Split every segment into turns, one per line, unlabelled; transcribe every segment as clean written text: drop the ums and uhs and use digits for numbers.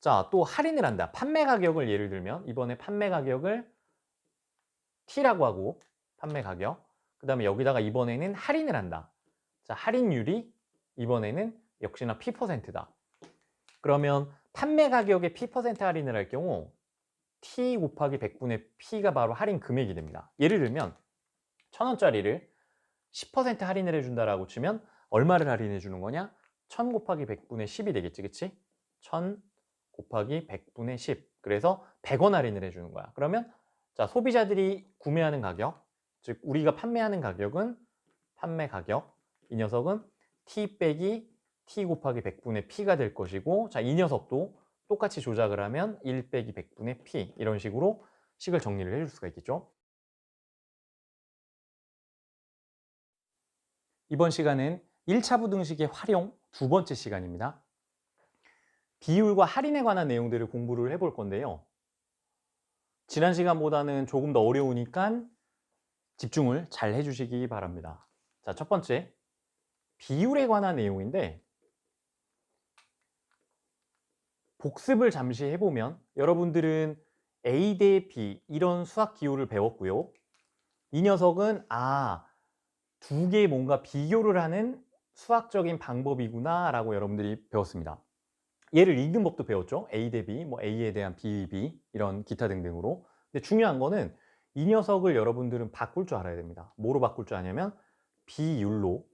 자, 또 할인을 한다. 판매 가격을 예를 들면 이번에 판매 가격을 T라고 하고 판매 가격. 그다음에 여기다가 이번에는 할인을 한다. 자, 할인율이 이번에는 역시나 P%다. 그러면 판매 가격에 P% 할인을 할 경우 T 곱하기 100분의 P가 바로 할인 금액이 됩니다. 예를 들면 1,000원짜리를 10% 할인을 해준다라고 치면 얼마를 할인해 주는 거냐? 1,000 곱하기 100분의 10이 되겠지, 그치? 1,000 곱하기 100분의 10. 그래서 100원 할인을 해주는 거야. 그러면 자, 소비자들이 구매하는 가격, 즉 우리가 판매하는 가격은 판매 가격, 이 녀석은 T 빼기 T 곱하기 100분의 P가 될 것이고, 자, 이 녀석도 똑같이 조작을 하면 1 빼기 100분의 P, 이런 식으로 식을 정리를 해줄 수가 있겠죠. 이번 시간은 1차 부등식의 활용 두 번째 시간입니다. 비율과 할인에 관한 내용들을 공부를 해볼 건데요. 지난 시간보다는 조금 더 어려우니까 집중을 잘 해주시기 바랍니다. 자, 첫 번째, 비율에 관한 내용인데, 복습을 잠시 해보면 여러분들은 A 대 B 이런 수학 기호를 배웠고요. 이 녀석은 두 개의 뭔가 비교를 하는 수학적인 방법이구나 라고 여러분들이 배웠습니다. 얘를 읽는 법도 배웠죠. A 대 B, 뭐 A에 대한 B, B 이런 기타 등등으로. 근데 중요한 거는 이 녀석을 여러분들은 바꿀 줄 알아야 됩니다. 뭐로 바꿀 줄 아냐면 비율로,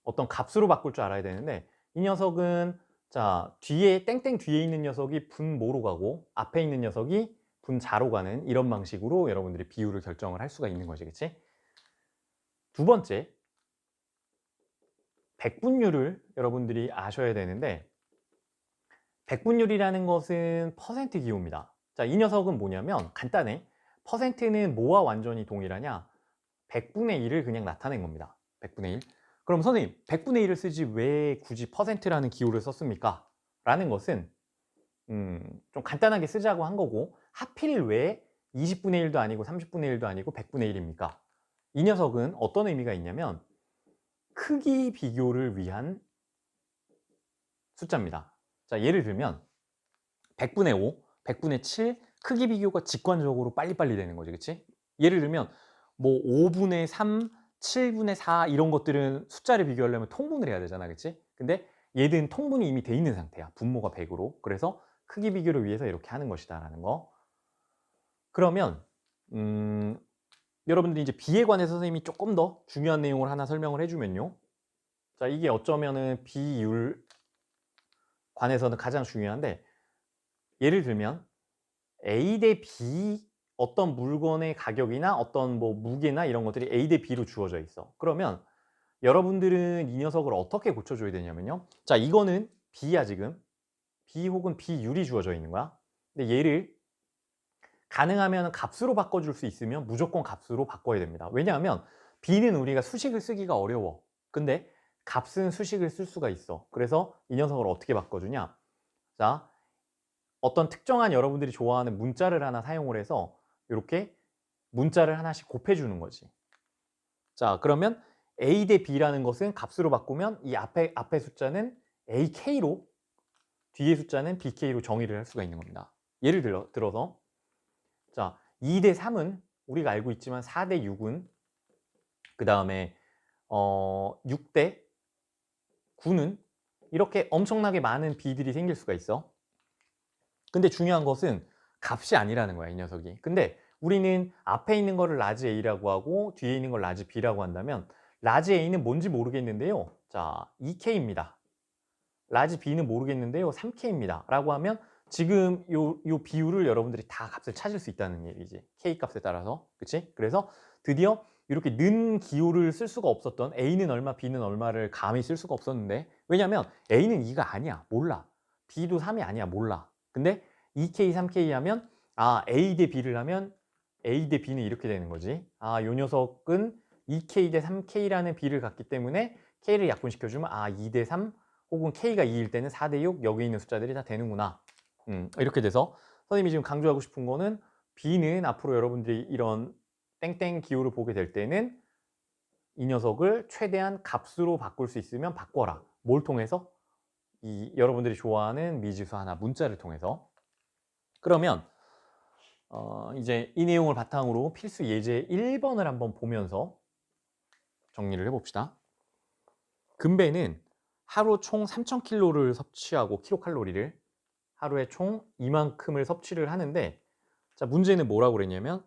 어떤 값으로 바꿀 줄 알아야 되는데, 이 녀석은 자, 뒤에 땡땡 뒤에 있는 녀석이 분모로 가고 앞에 있는 녀석이 분자로 가는 이런 방식으로 여러분들이 비율을 결정을 할 수가 있는 것이, 그치? 두 번째, 백분율을 여러분들이 아셔야 되는데, 백분율이라는 것은 퍼센트 기호입니다. 자, 이 녀석은 뭐냐면 간단해. 퍼센트는 뭐와 완전히 동일하냐? 100분의 1을 그냥 나타낸 겁니다. 100분의 1. 그럼 선생님, 100분의 1을 쓰지 왜 굳이 퍼센트라는 기호를 썼습니까? 라는 것은 좀 간단하게 쓰자고 한 거고, 하필 왜 20분의 1도 아니고 30분의 1도 아니고 100분의 1입니까? 이 녀석은 어떤 의미가 있냐면 크기 비교를 위한 숫자입니다. 자, 예를 들면 100분의 5, 100분의 7 크기 비교가 직관적으로 빨리빨리 되는 거지, 그치? 예를 들면 뭐 5분의 3, 7분의 4 이런 것들은 숫자를 비교하려면 통분을 해야 되잖아, 그치? 근데 얘는 통분이 이미 돼 있는 상태야. 분모가 100으로. 그래서 크기 비교를 위해서 이렇게 하는 것이다 라는 거. 그러면 여러분들이 이제 비에 관해서 선생님이 조금 더 중요한 내용을 하나 설명을 해주면요. 자, 이게 어쩌면은 비율 관해서는 가장 중요한데, 예를 들면 A 대 B, 어떤 물건의 가격이나 어떤 뭐 무게나 이런 것들이 A 대 B로 주어져 있어. 그러면 여러분들은 이 녀석을 어떻게 고쳐줘야 되냐면요. 자, 이거는 B야 지금. B 혹은 B율이 주어져 있는 거야. 근데 얘를 가능하면 값으로 바꿔줄 수 있으면 무조건 값으로 바꿔야 됩니다. 왜냐하면 B는 우리가 수식을 쓰기가 어려워. 근데 값은 수식을 쓸 수가 있어. 그래서 이 녀석을 어떻게 바꿔주냐. 자, 어떤 특정한 여러분들이 좋아하는 문자를 하나 사용을 해서 이렇게 문자를 하나씩 곱해주는 거지. 자, 그러면 A 대 B라는 것은 값으로 바꾸면 이 앞에 숫자는 AK로, 뒤에 숫자는 BK로 정의를 할 수가 있는 겁니다. 예를 들어서 자, 2 대 3은 우리가 알고 있지만 4 대 6은, 그 다음에 6 대 9는 이렇게 엄청나게 많은 B들이 생길 수가 있어. 근데 중요한 것은 값이 아니라는 거야, 이 녀석이. 근데 우리는 앞에 있는 거를 라지 A라고 하고 뒤에 있는 걸 라지 B라고 한다면 라지 A는 뭔지 모르겠는데요. 자, 2K입니다. 라지 B는 모르겠는데요. 3K입니다. 라고 하면 지금 요 비율을 여러분들이 다 값을 찾을 수 있다는 얘기지. K 값에 따라서. 그치? 그래서 드디어 이렇게 는 기호를 쓸 수가 없었던 A는 얼마, B는 얼마를 감히 쓸 수가 없었는데, 왜냐면 A는 2가 아니야. 몰라. B도 3이 아니야. 몰라. 근데 2K, 3K 하면 A 대 B를 하면 A 대 B는 이렇게 되는 거지. 요 녀석은 2K 대 3K라는 B를 갖기 때문에 K를 약분시켜주면 2 대 3 혹은 K가 2일 때는 4 대 6 여기 있는 숫자들이 다 되는구나. 이렇게 돼서 선생님이 지금 강조하고 싶은 거는 B는 앞으로 여러분들이 이런 땡땡 기호를 보게 될 때는 이 녀석을 최대한 값으로 바꿀 수 있으면 바꿔라. 뭘 통해서? 이 여러분들이 좋아하는 미지수 하나, 문자를 통해서. 그러면 이제 이 내용을 바탕으로 필수 예제 1번을 한번 보면서 정리를 해봅시다. 금배는 하루 총 3,000kcal를 섭취하고 킬로칼로리를 하루에 총 이만큼을 섭취를 하는데, 자, 문제는 뭐라고 그랬냐면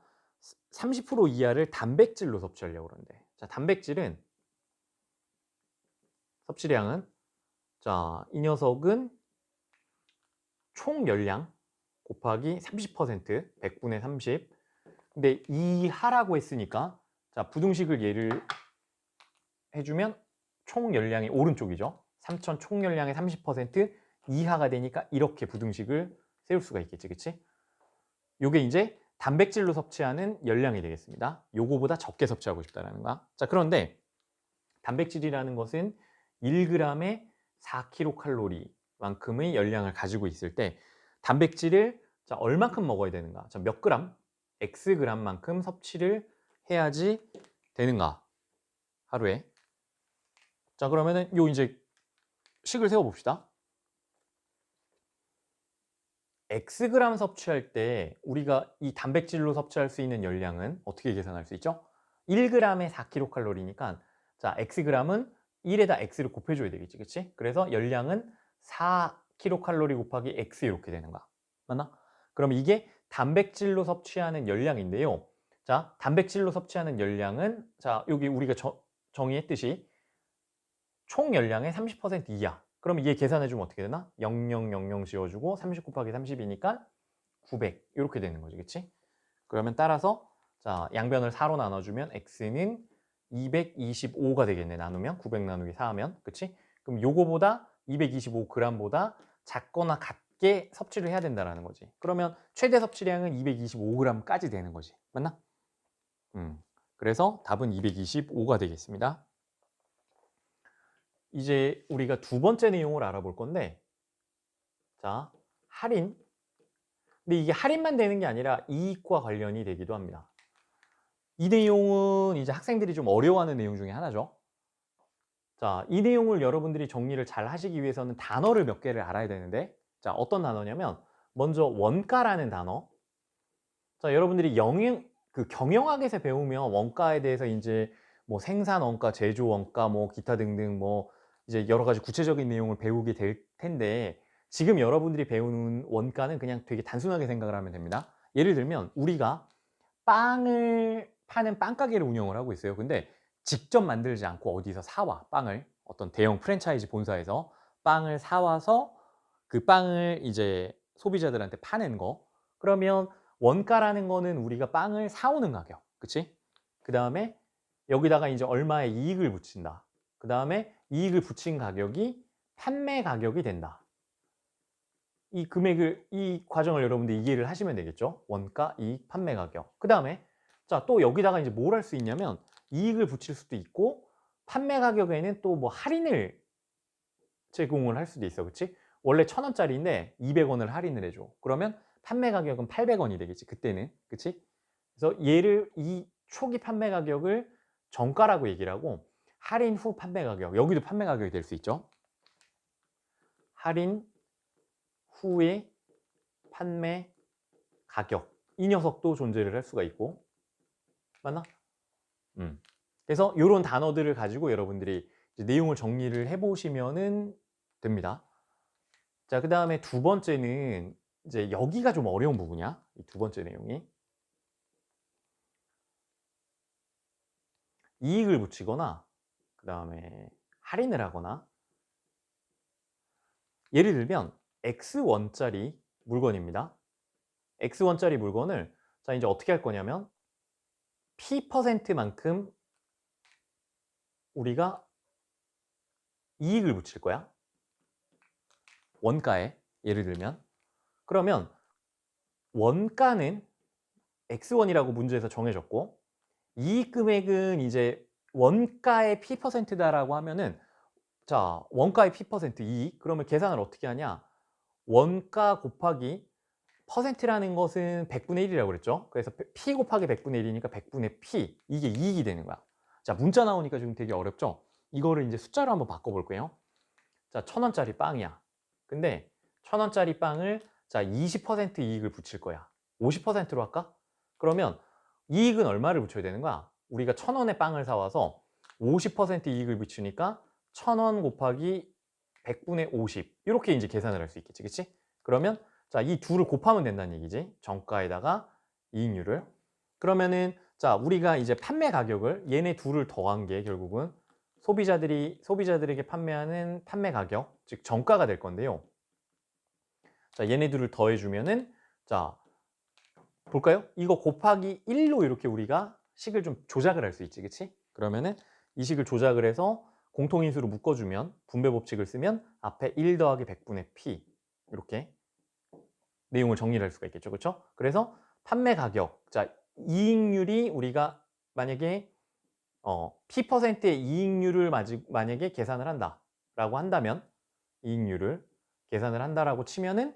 30% 이하를 단백질로 섭취하려고 그러는데, 자, 단백질은 섭취량은, 자, 이 녀석은 총 열량 곱하기 30%, 100분의 30. 근데 이하라고 했으니까, 자, 부등식을 예를 해주면 총 열량이 오른쪽이죠. 3,000 총 열량의 30% 이하가 되니까 이렇게 부등식을 세울 수가 있겠지, 그치? 요게 이제 단백질로 섭취하는 열량이 되겠습니다. 요거보다 적게 섭취하고 싶다는 거야. 자, 그런데 단백질이라는 것은 1g에 4kcal만큼의 열량을 가지고 있을 때 단백질을, 자, 얼만큼 먹어야 되는가? 자, 몇 그램? Xg만큼 섭취를 해야지 되는가? 하루에. 자, 그러면은 요 이제 식을 세워 봅시다. Xg 섭취할 때 우리가 이 단백질로 섭취할 수 있는 열량은 어떻게 계산할 수 있죠? 1g에 4kcal니까, 자, Xg은 1에다 X를 곱해줘야 되겠지, 그치? 그래서 열량은 4kcal 곱하기 X 이렇게 되는 거야. 맞나? 그럼 이게 단백질로 섭취하는 열량인데요. 자, 단백질로 섭취하는 열량은, 자, 여기 우리가 정의했듯이 총 열량의 30% 이하. 그럼 이게 계산해주면 어떻게 되나? 0000 지워주고 30 곱하기 30이니까 900 이렇게 되는 거지, 그치? 그러면 따라서, 자, 양변을 4로 나눠주면 x는 225가 되겠네. 나누면 900 나누기 4 하면, 그치? 그럼 요거보다 225g보다 작거나 같게 섭취를 해야 된다는 거지. 그러면 최대 섭취량은 225g까지 되는 거지. 맞나? 그래서 답은 225가 되겠습니다. 이제 우리가 두 번째 내용을 알아볼 건데, 자, 할인. 근데 이게 할인만 되는 게 아니라 이익과 관련이 되기도 합니다. 이 내용은 이제 학생들이 좀 어려워하는 내용 중에 하나죠. 자, 이 내용을 여러분들이 정리를 잘 하시기 위해서는 단어를 몇 개를 알아야 되는데, 자, 어떤 단어냐면 먼저 원가라는 단어. 자, 여러분들이 경영학에서 배우면 원가에 대해서 이제 뭐 생산 원가, 제조 원가, 뭐 기타 등등 뭐 이제 여러 가지 구체적인 내용을 배우게 될 텐데, 지금 여러분들이 배우는 원가는 그냥 되게 단순하게 생각을 하면 됩니다. 예를 들면 우리가 빵을 파는 빵가게를 운영을 하고 있어요. 근데 직접 만들지 않고 어디서 사와, 빵을 어떤 대형 프랜차이즈 본사에서 빵을 사와서 그 빵을 이제 소비자들한테 파는 거. 그러면 원가라는 거는 우리가 빵을 사오는 가격, 그치? 그 다음에 여기다가 이제 얼마의 이익을 붙인다. 그 다음에 이익을 붙인 가격이 판매 가격이 된다. 이 금액을, 이 과정을 여러분들 이해를 하시면 되겠죠? 원가, 이익, 판매 가격. 그 다음에, 자, 또 여기다가 이제 뭘 할 수 있냐면 이익을 붙일 수도 있고 판매 가격에는 또 뭐 할인을 제공을 할 수도 있어, 그치? 원래 1,000원짜리인데 200원을 할인을 해줘. 그러면 판매 가격은 800원이 되겠지, 그때는, 그치? 그래서 이 초기 판매 가격을 정가라고 얘기를 하고, 할인 후 판매 가격, 여기도 판매 가격이 될 수 있죠. 할인 후의 판매 가격, 이 녀석도 존재를 할 수가 있고, 맞나? 그래서 이런 단어들을 가지고 여러분들이 이제 내용을 정리를 해보시면 됩니다. 자, 그 다음에 두 번째는 이제 여기가 좀 어려운 부분이야. 이 두 번째 내용이 이익을 붙이거나 그 다음에 할인을 하거나, 예를 들면 X1짜리 물건입니다. X1짜리 물건을, 자, 이제 어떻게 할 거냐면 P%만큼 우리가 이익을 붙일 거야. 원가에, 예를 들면. 그러면 원가는 X1이라고 문제에서 정해졌고, 이익 금액은 이제 원가의 P%다라고 하면은, 자, 원가의 P% 이익. 그러면 계산을 어떻게 하냐? 원가 곱하기 퍼센트라는 것은 100분의 1이라고 그랬죠. 그래서 P 곱하기 100분의 1이니까 100분의 P. 이게 이익이 되는 거야. 자, 문자 나오니까 좀 되게 어렵죠? 이거를 이제 숫자로 한번 바꿔볼 거예요. 자, 1,000원짜리 빵이야. 근데 1,000원짜리 빵을 자, 20% 이익을 붙일 거야. 50%로 할까? 그러면 이익은 얼마를 붙여야 되는 거야? 우리가 1,000원에 빵을 사와서 50% 이익을 붙이니까 1,000원 곱하기 100분의 50 이렇게 이제 계산을 할 수 있겠지, 그치? 그러면 자, 이 둘을 곱하면 된다는 얘기지. 정가에다가 이익률을. 그러면은 자, 우리가 이제 판매 가격을 얘네 둘을 더한 게 결국은 소비자들에게 판매하는 판매 가격, 즉 정가가 될 건데요. 자, 얘네들을 더해주면은 자, 볼까요? 이거 곱하기 1로 이렇게 우리가 식을 좀 조작을 할 수 있지, 그치? 그러면은 이 식을 조작을 해서 공통인수로 묶어주면 분배 법칙을 쓰면 앞에 1 더하기 100분의 P 이렇게 내용을 정리를 할 수가 있겠죠, 그렇죠? 그래서 판매 가격, 자, 이익률이 우리가 만약에 P%의 이익률을 만약에 계산을 한다라고 한다면 이익률을 계산을 한다라고 치면은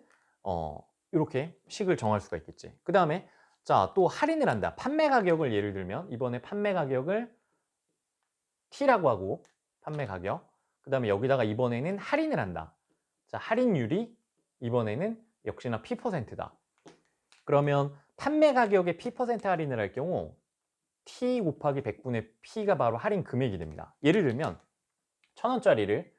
이렇게 식을 정할 수가 있겠지. 그 다음에 자, 또 할인을 한다. 판매 가격을 예를 들면 이번에 판매 가격을 T라고 하고 판매 가격. 그 다음에 여기다가 이번에는 할인을 한다. 자, 할인율이 이번에는 역시나 P%다. 그러면 판매 가격에 P% 할인을 할 경우 T 곱하기 100분의 P가 바로 할인 금액이 됩니다. 예를 들면 1,000원짜리를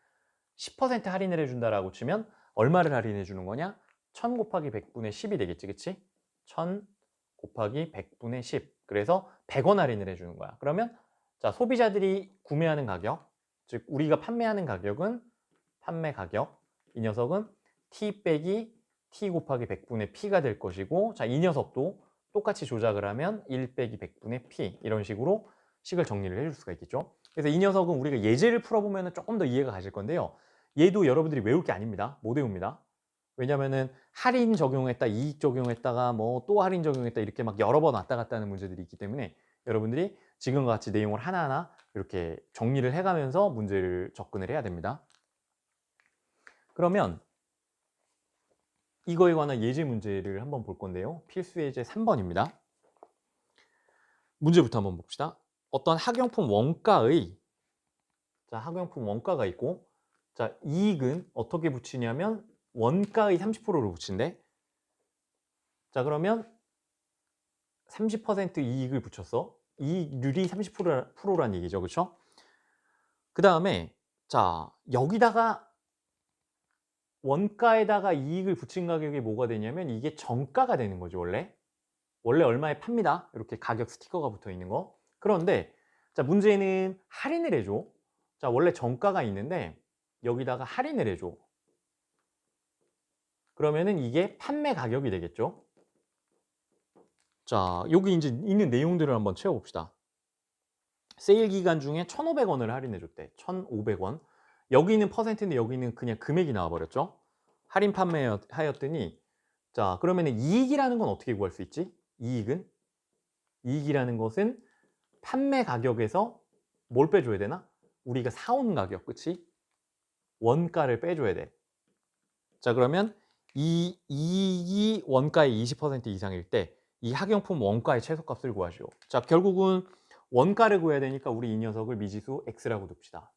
10% 할인을 해준다라고 치면 얼마를 할인해 주는 거냐? 1,000 곱하기 100분의 10이 되겠지, 그치? 1,000 곱하기 100분의 10. 그래서 100원 할인을 해주는 거야. 그러면 자, 소비자들이 구매하는 가격, 즉 우리가 판매하는 가격은 판매 가격, 이 녀석은 T 빼기 T 곱하기 100분의 P가 될 것이고, 자, 이 녀석도 똑같이 조작을 하면 1 빼기 100분의 P 이런 식으로 식을 정리를 해줄 수가 있겠죠. 그래서 이 녀석은 우리가 예제를 풀어보면 조금 더 이해가 가실 건데요. 얘도 여러분들이 외울 게 아닙니다. 못 외웁니다. 왜냐면은 할인 적용했다, 이익 적용했다가 뭐 또 할인 적용했다 이렇게 막 여러 번 왔다 갔다 하는 문제들이 있기 때문에 여러분들이 지금과 같이 내용을 하나하나 이렇게 정리를 해가면서 문제를 접근을 해야 됩니다. 그러면 이거에 관한 예제 문제를 한번 볼 건데요. 필수 예제 3번입니다. 문제부터 한번 봅시다. 어떤 학용품 원가의 학용품 원가가 있고, 자, 이익은 어떻게 붙이냐면 원가의 30%를 붙인대. 자, 그러면 30% 이익을 붙였어. 이익률이 30%란 얘기죠, 그렇죠? 그 다음에 자, 여기다가 원가에다가 이익을 붙인 가격이 뭐가 되냐면 이게 정가가 되는 거죠. 원래 얼마에 팝니다. 이렇게 가격 스티커가 붙어 있는 거. 그런데 자, 문제는 할인을 해줘. 자, 원래 정가가 있는데 여기다가 할인을 해줘. 그러면은 이게 판매 가격이 되겠죠. 자, 여기 이제 있는 내용들을 한번 채워봅시다. 세일 기간 중에 1,500원을 할인해 줬대. 1,500원. 여기는 퍼센트인데 여기는 그냥 금액이 나와버렸죠. 할인 판매하였더니 자, 그러면 이익이라는 건 어떻게 구할 수 있지? 이익이라는 것은 판매 가격에서 뭘 빼줘야 되나? 우리가 사온 가격, 그치? 원가를 빼줘야 돼. 자, 그러면 이 이익이 원가의 20% 이상일 때 이 학용품 원가의 최소값을 구하시오. 자, 결국은 원가를 구해야 되니까 우리 이 녀석을 미지수 x라고 둡시다.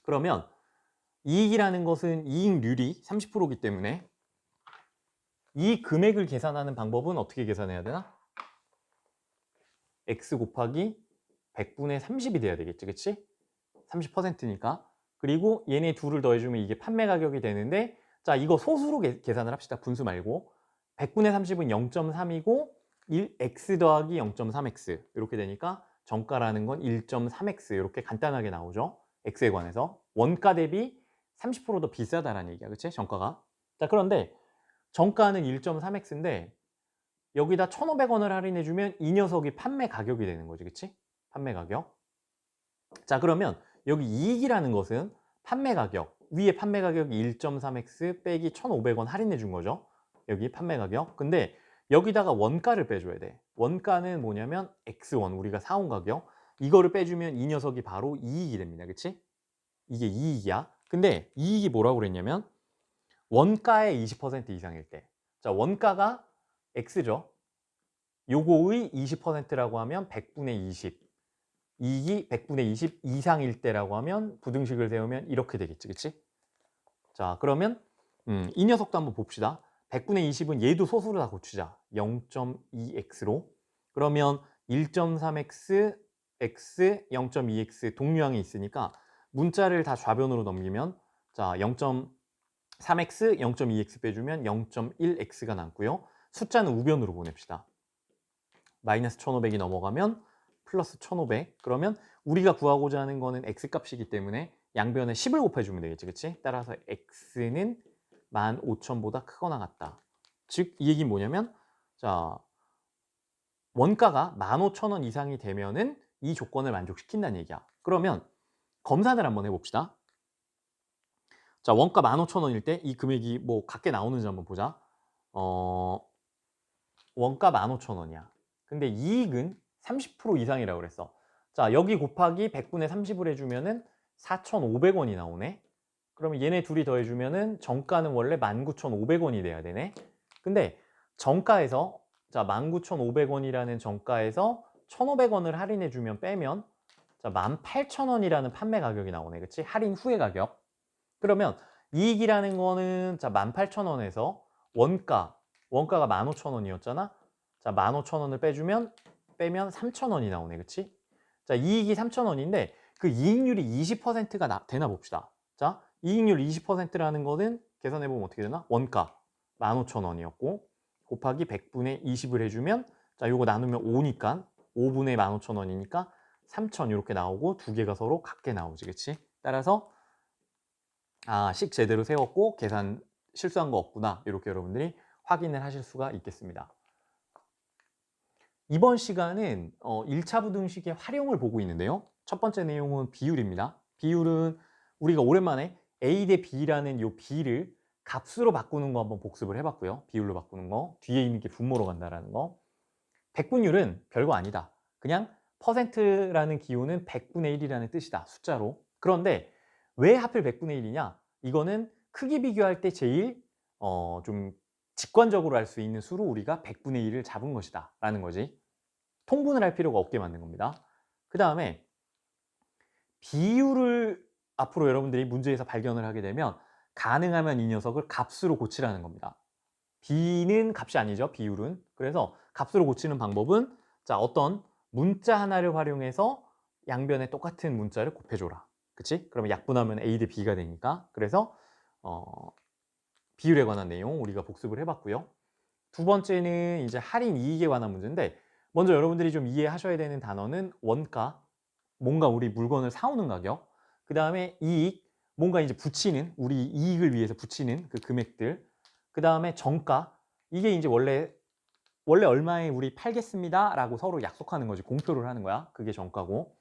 그러면 이익이라는 것은 이익률이 30%이기 때문에 이 금액을 계산하는 방법은 어떻게 계산해야 되나? x 곱하기 100분의 30이 돼야 되겠지, 그치? 30%니까. 그리고 얘네 둘을 더해주면 이게 판매 가격이 되는데, 자, 이거 소수로 계산을 합시다. 분수 말고. 100분의 30은 0.3이고 1x 더하기 0.3x 이렇게 되니까 정가라는 건 1.3x 이렇게 간단하게 나오죠. x에 관해서. 원가 대비 30%더 비싸다라는 얘기야. 그치? 정가가. 자, 그런데 정가는 1.3x인데 여기다 1,500원을 할인해주면 이 녀석이 판매 가격이 되는 거지. 그치? 판매 가격. 자, 그러면 여기 이익이라는 것은 판매 가격, 위에 판매 가격이 1.3x 빼기 1,500원 할인해 준 거죠. 여기 판매 가격. 근데 여기다가 원가를 빼줘야 돼. 원가는 뭐냐면 x1, 우리가 사온 가격. 이거를 빼주면 이 녀석이 바로 이익이 됩니다. 그치? 이게 이익이야. 근데 이익이 뭐라고 그랬냐면 원가의 20% 이상일 때. 자, 원가가 x죠. 요거의 20%라고 하면 100분의 20. 이익이 100분의 20 이상일 때라고 하면 부등식을 세우면 이렇게 되겠지, 그치? 자, 그러면 이 녀석도 한번 봅시다. 100분의 20은 얘도 소수로 다 고치자. 0.2x로. 그러면 1.3x, x, 0.2x 동류항이 있으니까 문자를 다 좌변으로 넘기면 자 0.3x, 0.2x 빼주면 0.1x가 남고요. 숫자는 우변으로 보냅시다. 마이너스 1500이 넘어가면 플러스 1500. 그러면 우리가 구하고자 하는 거는 x값이기 때문에 양변에 10을 곱해주면 되겠지, 그치? 따라서 x는 15,000보다 크거나 같다. 즉 이 얘기는 뭐냐면 자 원가가 15,000원 이상이 되면은 이 조건을 만족시킨다는 얘기야. 그러면 검산을 한번 해봅시다. 자 원가 15,000원일 때 이 금액이 뭐 같게 나오는지 한번 보자. 원가 15,000원이야. 근데 이익은 30% 이상이라고 그랬어. 자 여기 곱하기 100분의 30을 해주면은 4,500원이 나오네. 그러면 얘네 둘이 더해주면은 정가는 원래 19,500원이 돼야 되네. 근데 정가에서 자 19,500원이라는 정가에서 1,500원을 할인해주면 빼면 자 18,000원이라는 판매 가격이 나오네. 그치? 할인 후의 가격. 그러면 이익이라는 거는 자 18,000원에서 원가가 15,000원이었잖아. 자 15,000원을 빼면 3,000원이 나오네. 그치? 자 이익이 3,000원인데 그 이익률이 20%가 되나 봅시다. 자 이익률 20%라는 거는 계산해보면 어떻게 되나? 원가 15,000원이었고 곱하기 100분의 20을 해주면 자 요거 나누면 5니까 5분의 15,000원이니까 3,000 이렇게 나오고 두 개가 서로 같게 나오지. 그치? 따라서 식 제대로 세웠고 계산 실수한 거 없구나. 이렇게 여러분들이 확인을 하실 수가 있겠습니다. 이번 시간은 1차 부등식의 활용을 보고 있는데요. 첫 번째 내용은 비율입니다. 비율은 우리가 오랜만에 A 대 B라는 이 B를 값으로 바꾸는 거 한번 복습을 해봤고요. 비율로 바꾸는 거, 뒤에 있는 게 분모로 간다라는 거. 백분율은 별거 아니다. 그냥 퍼센트라는 기호는 100분의 1이라는 뜻이다. 숫자로. 그런데 왜 하필 100분의 1이냐? 이거는 크기 비교할 때 제일 좀 직관적으로 할 수 있는 수로 우리가 100분의 1을 잡은 것이다 라는 거지. 통분을 할 필요가 없게 만든 겁니다. 그 다음에 비율을 앞으로 여러분들이 문제에서 발견을 하게 되면 가능하면 이 녀석을 값으로 고치라는 겁니다. B는 값이 아니죠. 비율은. 그래서 값으로 고치는 방법은 자 어떤 문자 하나를 활용해서 양변에 똑같은 문자를 곱해줘라. 그치? 그러면 약분하면 A 대 B가 되니까. 그래서 비율에 관한 내용 우리가 복습을 해봤고요. 두 번째는 이제 할인 이익에 관한 문제인데 먼저 여러분들이 좀 이해하셔야 되는 단어는 원가, 뭔가 우리 물건을 사오는 가격, 그 다음에 이익, 뭔가 이제 붙이는 우리 이익을 위해서 붙이는 그 금액들, 그 다음에 정가, 이게 이제 원래 얼마에 우리 팔겠습니다 라고 서로 약속하는 거지. 공표를 하는 거야. 그게 정가고.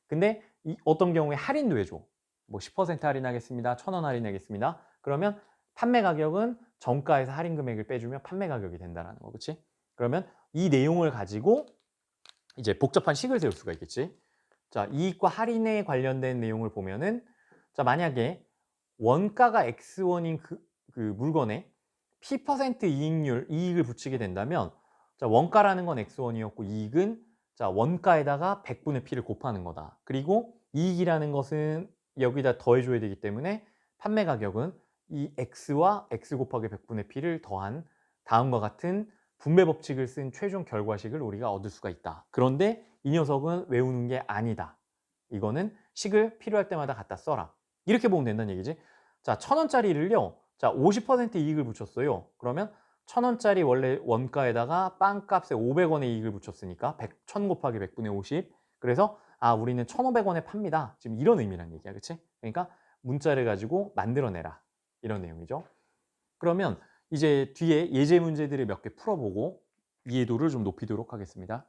근데 어떤 경우에 할인도 해줘. 뭐 10% 할인하겠습니다. 1,000원 할인하겠습니다. 그러면 판매 가격은 정가에서 할인 금액을 빼주면 판매 가격이 된다는 거. 그치? 그러면 이 내용을 가지고 이제 복잡한 식을 세울 수가 있겠지. 자, 이익과 할인에 관련된 내용을 보면은 자, 만약에 원가가 X1인 그 물건에 P% 이익을 붙이게 된다면 자, 원가라는 건 X1이었고 이익은 자, 원가에다가 100분의 P를 곱하는 거다. 그리고 이익이라는 것은 여기다 더해줘야 되기 때문에 판매 가격은 이 X와 X 곱하기 100분의 P를 더한 다음과 같은 분배 법칙을 쓴 최종 결과식을 우리가 얻을 수가 있다. 그런데 이 녀석은 외우는 게 아니다. 이거는 식을 필요할 때마다 갖다 써라. 이렇게 보면 된다는 얘기지. 자, 1,000원짜리를요. 자, 50% 이익을 붙였어요. 그러면 1,000원짜리 원래 원가에다가 빵값에 500원의 이익을 붙였으니까 1,000 곱하기 100분의 50. 그래서 우리는 1,500원에 팝니다. 지금 이런 의미란 얘기야. 그치? 그러니까 문자를 가지고 만들어내라. 이런 내용이죠. 그러면 이제 뒤에 예제 문제들을 몇 개 풀어보고 이해도를 좀 높이도록 하겠습니다.